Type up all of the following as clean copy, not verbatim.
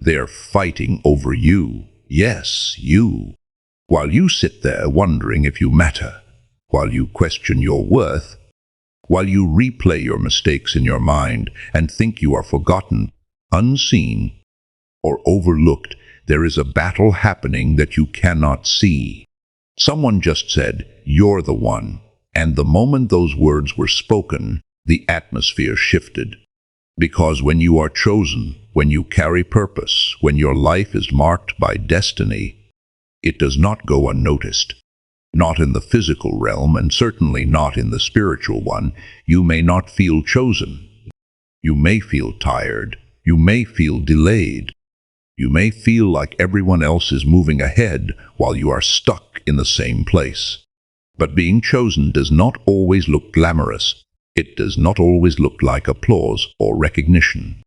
They're fighting over you. Yes, you. While you sit there wondering if you matter, while you question your worth, while you replay your mistakes in your mind and think you are forgotten, unseen, or overlooked, there is a battle happening that you cannot see. Someone just said, "You're the one." And the moment those words were spoken, the atmosphere shifted. Because when you are chosen, when you carry purpose, when your life is marked by destiny, it does not go unnoticed. Not in the physical realm, and certainly not in the spiritual one. You may not feel chosen. You may feel tired. You may feel delayed. You may feel like everyone else is moving ahead while you are stuck in the same place. But being chosen does not always look glamorous. It does not always look like applause or recognition.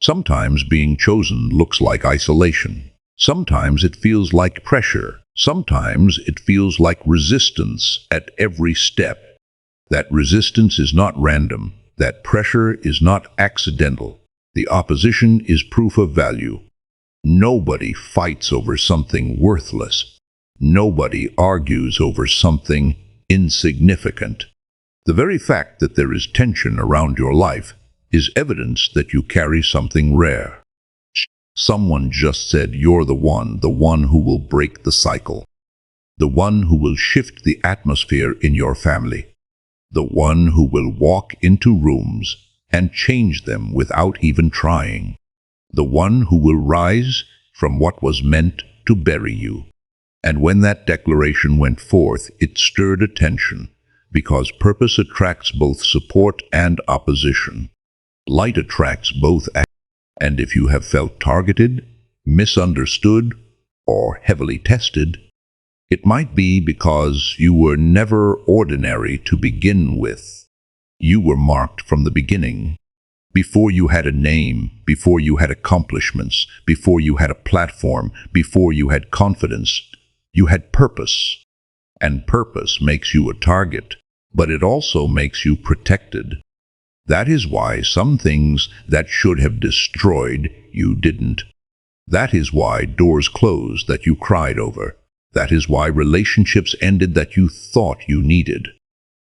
Sometimes being chosen looks like isolation. Sometimes it feels like pressure. Sometimes it feels like resistance at every step. That resistance is not random. That pressure is not accidental. The opposition is proof of value. Nobody fights over something worthless. Nobody argues over something insignificant. The very fact that there is tension around your life is evidence that you carry something rare. Someone just said, "You're the one who will break the cycle, the one who will shift the atmosphere in your family, the one who will walk into rooms and change them without even trying, the one who will rise from what was meant to bury you." And when that declaration went forth, it stirred attention, because purpose attracts both support and opposition. Light attracts both. And if you have felt targeted, misunderstood, or heavily tested, it might be because you were never ordinary to begin with. You were marked from the beginning. Before you had a name, before you had accomplishments, before you had a platform, before you had confidence, you had purpose. And purpose makes you a target, but it also makes you protected. That is why some things that should have destroyed you didn't. That is why doors closed that you cried over. That is why relationships ended that you thought you needed.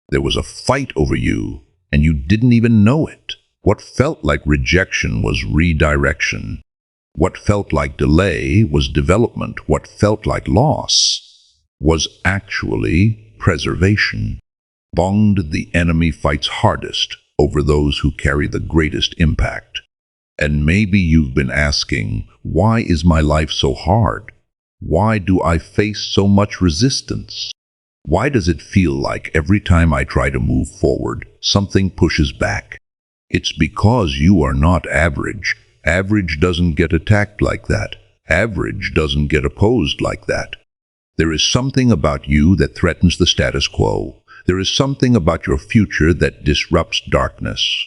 There was a fight over you, and you didn't even know it. What felt like rejection was redirection. What felt like delay was development. What felt like loss was actually preservation. Bond, the enemy fights hardest over those who carry the greatest impact. And maybe you've been asking, why is my life so hard? Why do I face so much resistance? Why does it feel like every time I try to move forward, something pushes back? It's because you are not average. Average doesn't get attacked like that. Average doesn't get opposed like that. There is something about you that threatens the status quo. There is something about your future that disrupts darkness.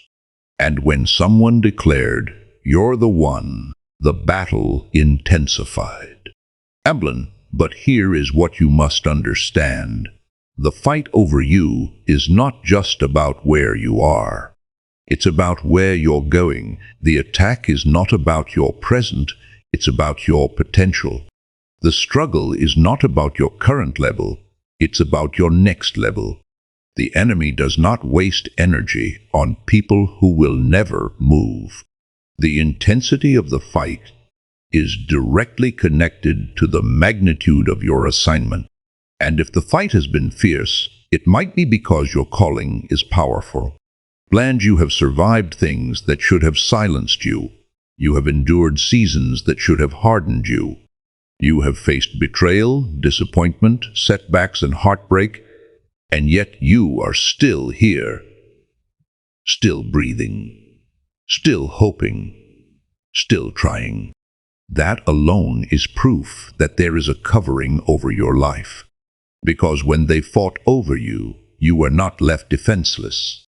And when someone declared, "You're the one," the battle intensified. Amblin, but here is what you must understand. The fight over you is not just about where you are. It's about where you're going. The attack is not about your present, it's about your potential. The struggle is not about your current level, it's about your next level. The enemy does not waste energy on people who will never move. The intensity of the fight is directly connected to the magnitude of your assignment. And if the fight has been fierce, it might be because your calling is powerful. Bland, you have survived things that should have silenced you. You have endured seasons that should have hardened you. You have faced betrayal, disappointment, setbacks, and heartbreak. And yet you are still here, still breathing, still hoping, still trying. That alone is proof that there is a covering over your life. Because when they fought over you, you were not left defenseless.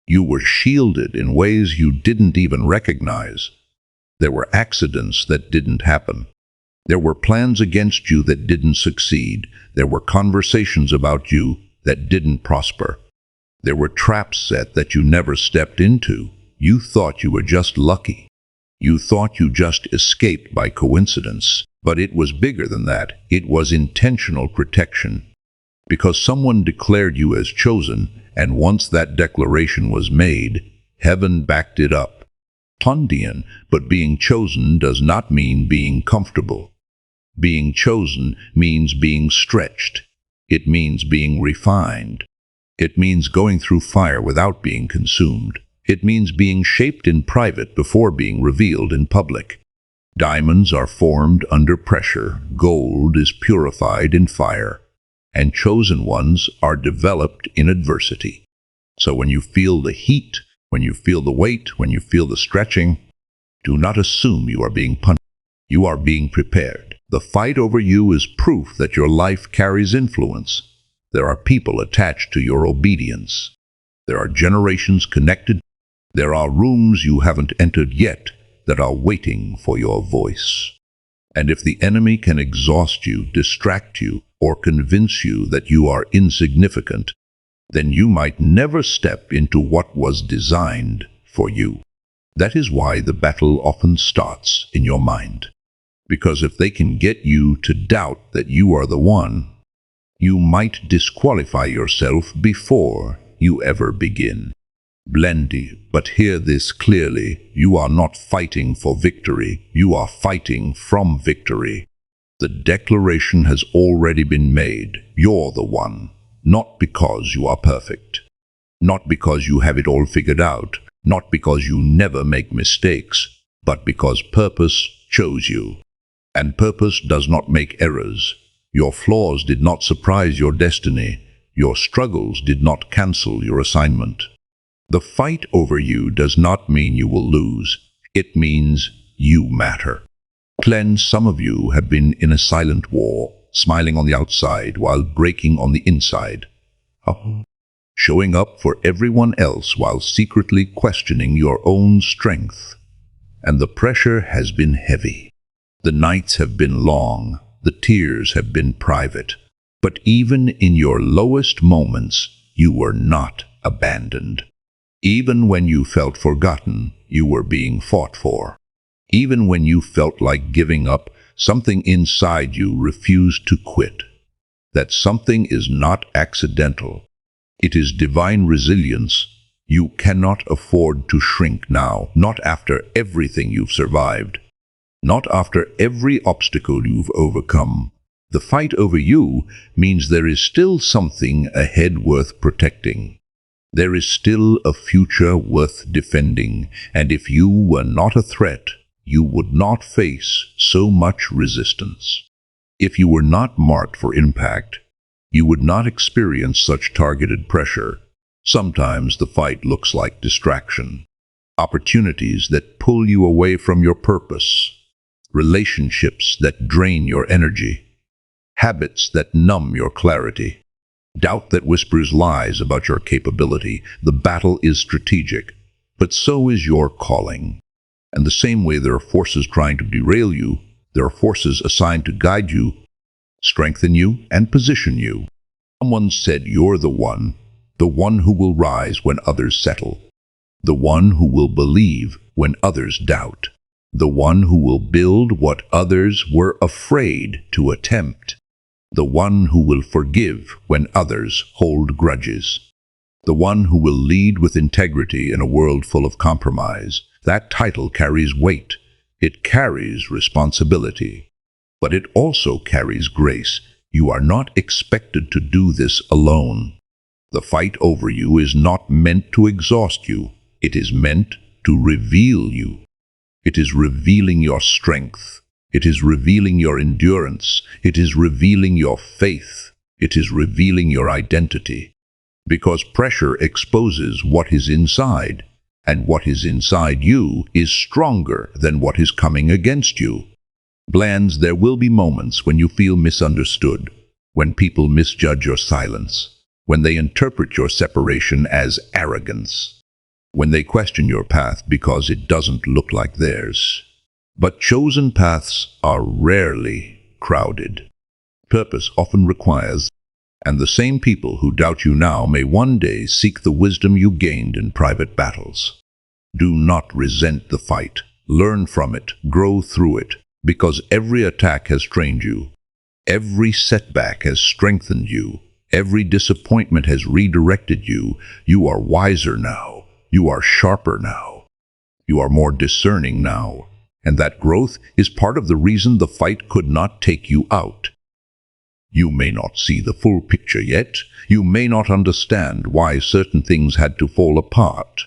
You were shielded in ways you didn't even recognize. There were accidents that didn't happen. There were plans against you that didn't succeed. There were conversations about you that didn't prosper. There were traps set that you never stepped into. You thought you were just lucky. You thought you just escaped by coincidence, but it was bigger than that. It was intentional protection. Because someone declared you as chosen, and once that declaration was made, heaven backed it up. Pondian, but being chosen does not mean being comfortable. Being chosen means being stretched. It means being refined. It means going through fire without being consumed. It means being shaped in private before being revealed in public. Diamonds are formed under pressure. Gold is purified in fire. And chosen ones are developed in adversity. So when you feel the heat, when you feel the weight, when you feel the stretching, do not assume you are being punished. You are being prepared. The fight over you is proof that your life carries influence. There are people attached to your obedience. There are generations connected. There are rooms you haven't entered yet that are waiting for your voice. And if the enemy can exhaust you, distract you, or convince you that you are insignificant, then you might never step into what was designed for you. That is why the battle often starts in your mind. Because if they can get you to doubt that you are the one, you might disqualify yourself before you ever begin. Blendy, but hear this clearly, you are not fighting for victory, you are fighting from victory. The declaration has already been made. You're the one, not because you are perfect, not because you have it all figured out, not because you never make mistakes, but because purpose chose you. And purpose does not make errors. Your flaws did not surprise your destiny. Your struggles did not cancel your assignment. The fight over you does not mean you will lose. It means you matter. Some of you have been in a silent war, smiling on the outside while breaking on the inside. Showing up for everyone else while secretly questioning your own strength. And the pressure has been heavy. The nights have been long. The tears have been private. But even in your lowest moments, you were not abandoned. Even when you felt forgotten, you were being fought for. Even when you felt like giving up, something inside you refused to quit. That something is not accidental. It is divine resilience. You cannot afford to shrink now, not after everything you've survived, not after every obstacle you've overcome. The fight over you means there is still something ahead worth protecting. There is still a future worth defending, and if you were not a threat, you would not face so much resistance. If you were not marked for impact, you would not experience such targeted pressure. Sometimes the fight looks like distraction, opportunities that pull you away from your purpose, relationships that drain your energy, habits that numb your clarity, doubt that whispers lies about your capability. The battle is strategic, but so is your calling. And the same way there are forces trying to derail you, there are forces assigned to guide you, strengthen you, and position you. Someone said you're the one who will rise when others settle, the one who will believe when others doubt, the one who will build what others were afraid to attempt, the one who will forgive when others hold grudges, the one who will lead with integrity in a world full of compromise. That title carries weight. It carries responsibility. But it also carries grace. You are not expected to do this alone. The fight over you is not meant to exhaust you. It is meant to reveal you. It is revealing your strength. It is revealing your endurance. It is revealing your faith. It is revealing your identity. Because pressure exposes what is inside. And what is inside you is stronger than what is coming against you. Blands, there will be moments when you feel misunderstood, when people misjudge your silence, when they interpret your separation as arrogance, when they question your path because it doesn't look like theirs. But chosen paths are rarely crowded. Purpose often requires, and the same people who doubt you now may one day seek the wisdom you gained in private battles. Do not resent the fight. Learn from it, grow through it, because every attack has trained you. Every setback has strengthened you. Every disappointment has redirected you. You are wiser now. You are sharper now. You are more discerning now. And that growth is part of the reason the fight could not take you out. You may not see the full picture yet. You may not understand why certain things had to fall apart.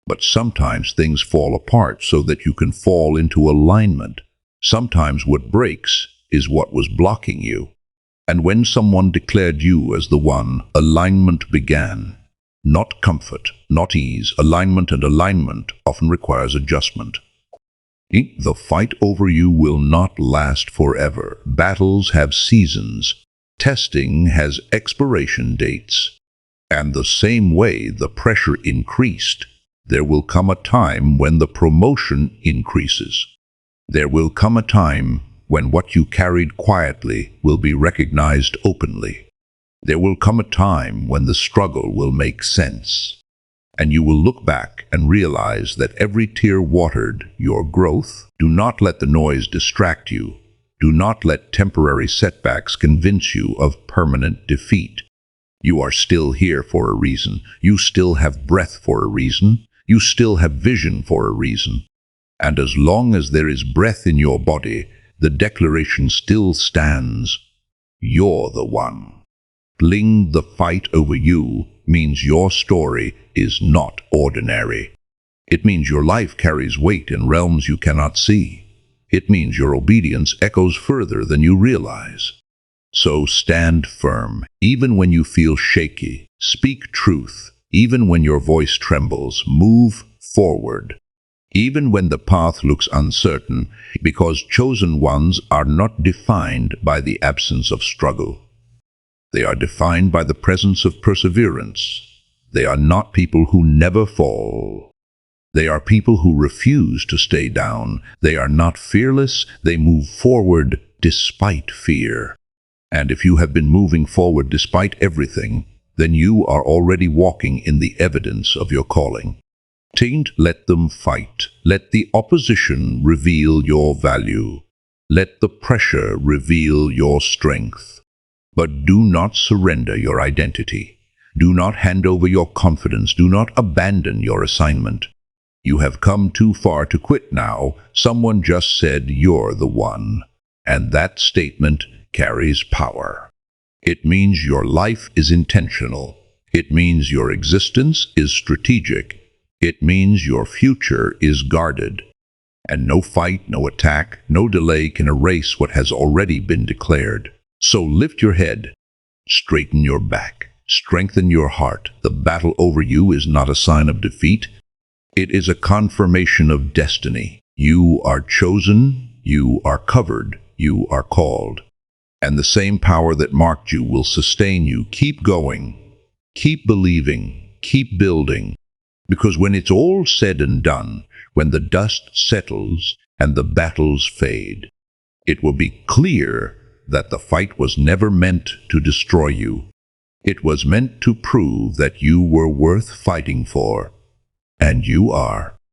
But sometimes things fall apart so that you can fall into alignment. Sometimes what breaks is what was blocking you. And when someone declared you as the one, alignment began. Not comfort, not ease. Alignment, and alignment often requires adjustment. The fight over you will not last forever. Battles have seasons. Testing has expiration dates. And the same way the pressure increased, there will come a time when the promotion increases. There will come a time when what you carried quietly will be recognized openly. There will come a time when the struggle will make sense. And you will look back and realize that every tear watered your growth. Do not let the noise distract you. Do not let temporary setbacks convince you of permanent defeat. You are still here for a reason. You still have breath for a reason. You still have vision for a reason. And as long as there is breath in your body, the declaration still stands. You're the one. The fight over you means your story is not ordinary. It means your life carries weight in realms you cannot see. It means your obedience echoes further than you realize. So stand firm, even when you feel shaky. Speak truth, even when your voice trembles. Move forward, even when the path looks uncertain, because chosen ones are not defined by the absence of struggle. They are defined by the presence of perseverance. They are not people who never fall. They are people who refuse to stay down. They are not fearless. They move forward despite fear. And if you have been moving forward despite everything, then you are already walking in the evidence of your calling. Let them fight. Let the opposition reveal your value. Let the pressure reveal your strength. But do not surrender your identity. Do not hand over your confidence. Do not abandon your assignment. You have come too far to quit now. Someone just said you're the one. And that statement carries power. It means your life is intentional. It means your existence is strategic. It means your future is guarded. And no fight, no attack, no delay can erase what has already been declared. So lift your head, straighten your back, strengthen your heart. The battle over you is not a sign of defeat. It is a confirmation of destiny. You are chosen, you are covered, you are called. And the same power that marked you will sustain you. Keep going, keep believing, keep building. Because when it's all said and done, when the dust settles and the battles fade, it will be clear that the fight was never meant to destroy you. It was meant to prove that you were worth fighting for. And you are.